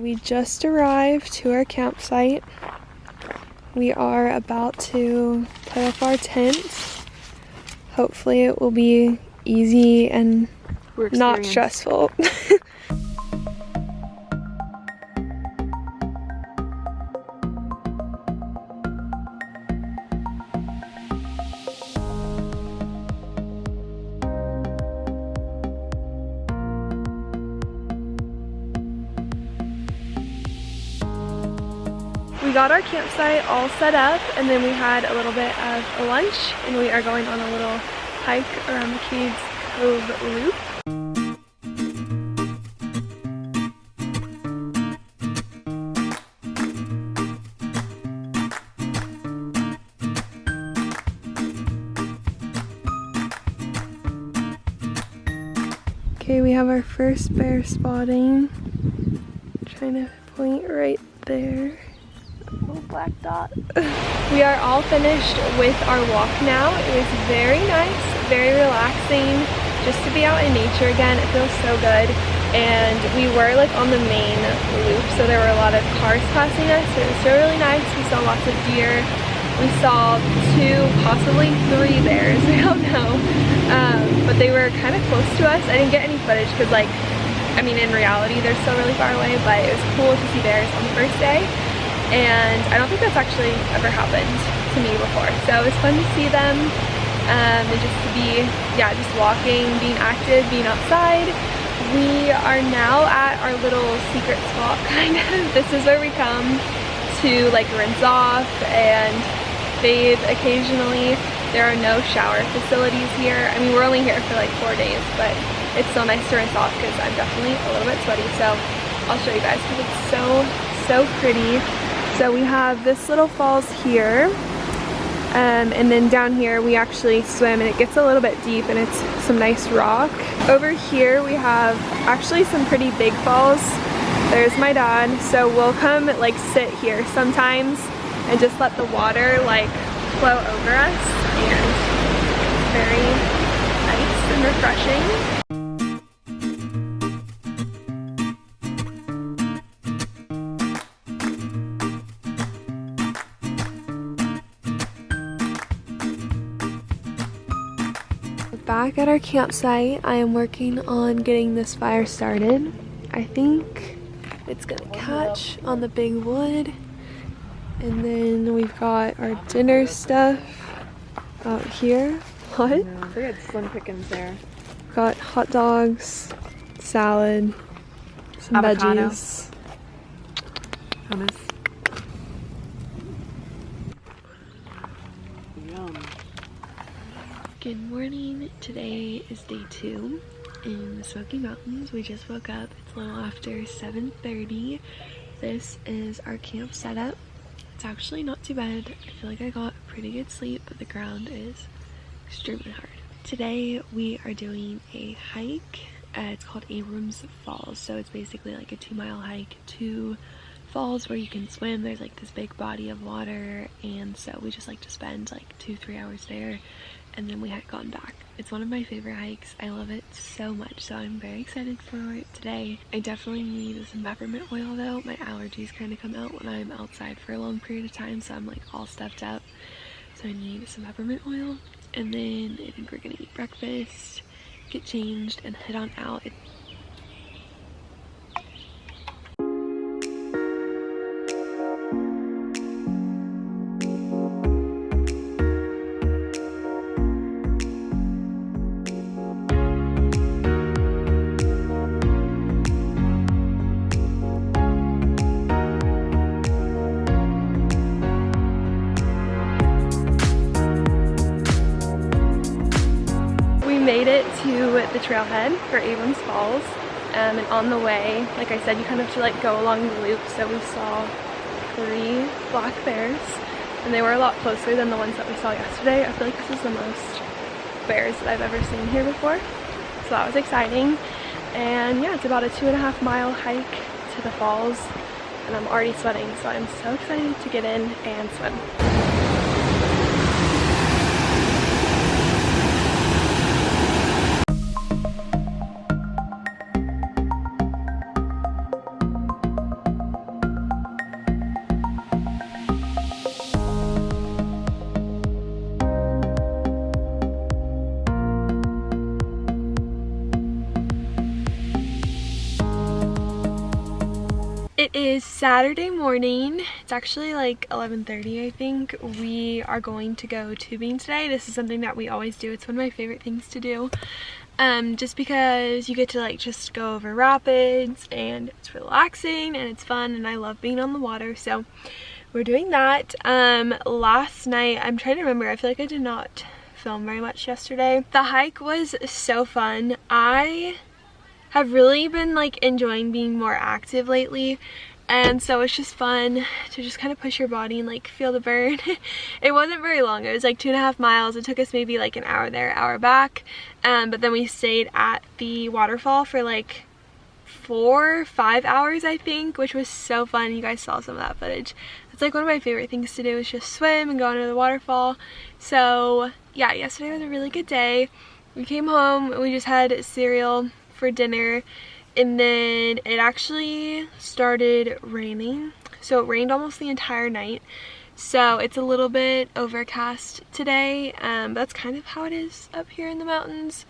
We just arrived to our campsite. We are about to put up our tent. Hopefully it will be easy and not stressful. We got our campsite all set up, and then we had a little bit of a lunch, and we are going on a little hike around the Cades Cove Loop. Okay, we have our first bear spotting. Trying to point right there. Little black dot. We are all finished with our walk now. It was very nice, very relaxing, just to be out in nature again. It feels so good. And we were like on the main loop, so there were a lot of cars passing us. It was so really nice. We saw lots of deer. We saw 2, possibly 3 bears. I don't know. But they were kind of close to us. I didn't get any footage because, like, I mean, in reality, they're still really far away, but it was cool to see bears on the first day. And I don't think that's actually ever happened to me before. So it was fun to see them, and just to be, yeah, just walking, being active, being outside. We are now at our little secret spot, kind of. This is where we come to like rinse off and bathe occasionally. There are no shower facilities here. I mean, we're only here for like 4 days, but it's so nice to rinse off because I'm definitely a little bit sweaty. So I'll show you guys because it's so pretty. So we have this little falls here, and then down here we actually swim, and it gets a little bit deep, and it's some nice rock. Over here we have actually some pretty big falls. There's my dad. So we'll come like sit here sometimes and just let the water like flow over us, and it's very nice and refreshing. Back at our campsite, I am working on getting this fire started. I think it's gonna catch on the big wood. And then we've got our dinner stuff out here. What? No, they had slim pickings there. Got hot dogs, salad, some avocado. veggies. Hummus. Yum. Good morning. Today is day 2 in the Smoky Mountains. We just woke up. It's a little after 7:30. This is our camp setup. It's actually not too bad. I feel like I got pretty good sleep, but the ground is extremely hard. Today we are doing a hike. It's called Avens Falls. So it's basically like a 2-mile hike to falls where you can swim. There's like this big body of water, and so we just like to spend like 2-3 hours there, and then we had gone back. It's one of my favorite hikes. I love it so much, so I'm very excited for it today. I definitely need some peppermint oil though. My allergies kind of come out when I'm outside for a long period of time, so I'm like all stuffed up. So I need some peppermint oil, and then I think we're gonna eat breakfast, get changed, and head on out. Made it to the trailhead for Avens Falls, and on the way, like I said, you kind of have to like go along the loop. So we saw 3 black bears, and they were a lot closer than the ones that we saw yesterday. I feel like this is the most bears that I've ever seen here before, so that was exciting. And yeah, it's about a 2.5-mile hike to the falls, and I'm already sweating, so I'm so excited to get in and swim. It is Saturday morning. It's actually like 11:30, I think. We are going to go tubing today. This is something that we always do. It's one of my favorite things to do. Just because you get to like just go over rapids and it's relaxing and it's fun and I love being on the water, so we're doing that. Last night, I'm trying to remember, I feel like I did not film very much yesterday. The hike was so fun. I have really been like enjoying being more active lately, and so it's just fun to just kind of push your body and like feel the burn. It wasn't very long. It was like 2.5 miles. It took us maybe like an hour there, hour back, but then we stayed at the waterfall for like 4 or 5 hours, I think, which was so fun. You guys saw some of that footage. It's like one of my favorite things to do is just swim and go under the waterfall. So yeah, yesterday was a really good day. We came home and we just had cereal for dinner, and then it actually started raining. So it rained almost the entire night, so it's a little bit overcast today. That's kind of how it is up here in the mountains,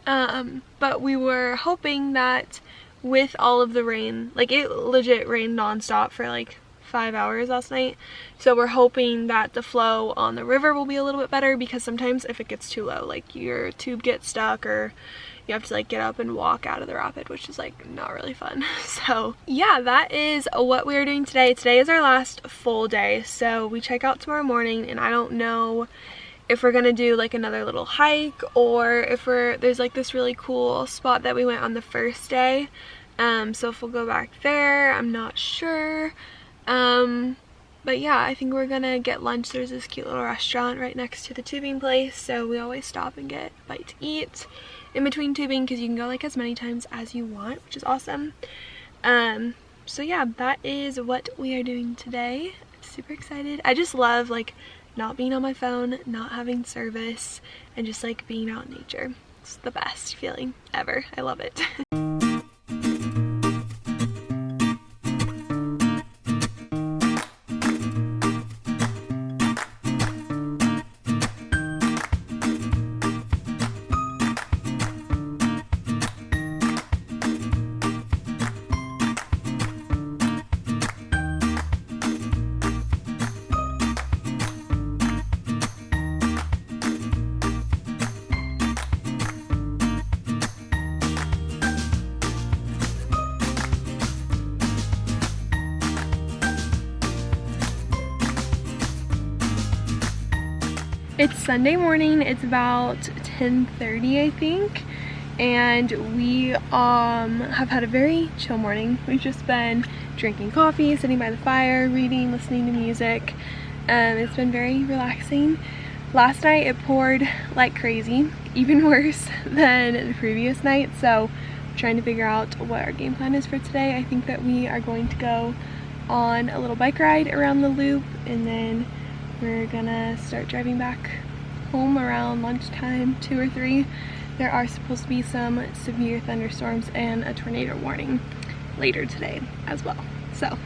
but we were hoping that with all of the rain, like it legit rained nonstop for like 5 hours last night, so we're hoping that the flow on the river will be a little bit better, because sometimes if it gets too low, like your tube gets stuck or you have to like get up and walk out of the rapid, which is like not really fun. So yeah, that is what we are doing today. Today is our last full day, so we check out tomorrow morning, and I don't know if we're gonna do like another little hike or if there's like this really cool spot that we went on the first day, so if we'll go back there, I'm not sure. But yeah, I think we're gonna get lunch. There's this cute little restaurant right next to the tubing place, so we always stop and get a bite to eat in between tubing, because you can go like as many times as you want, which is awesome. So yeah, that is what we are doing today. Super excited. I just love like not being on my phone, not having service, and just like being out in nature. It's the best feeling ever. I love it. It's Sunday morning. It's about 10:30, I think, and we have had a very chill morning. We've just been drinking coffee, sitting by the fire, reading, listening to music. It's been very relaxing. Last night it poured like crazy, even worse than the previous night, so I'm trying to figure out what our game plan is for today. I think that we are going to go on a little bike ride around the loop, and then we're gonna start driving back home around lunchtime, 2 or 3. There are supposed to be some severe thunderstorms and a tornado warning later today as well. So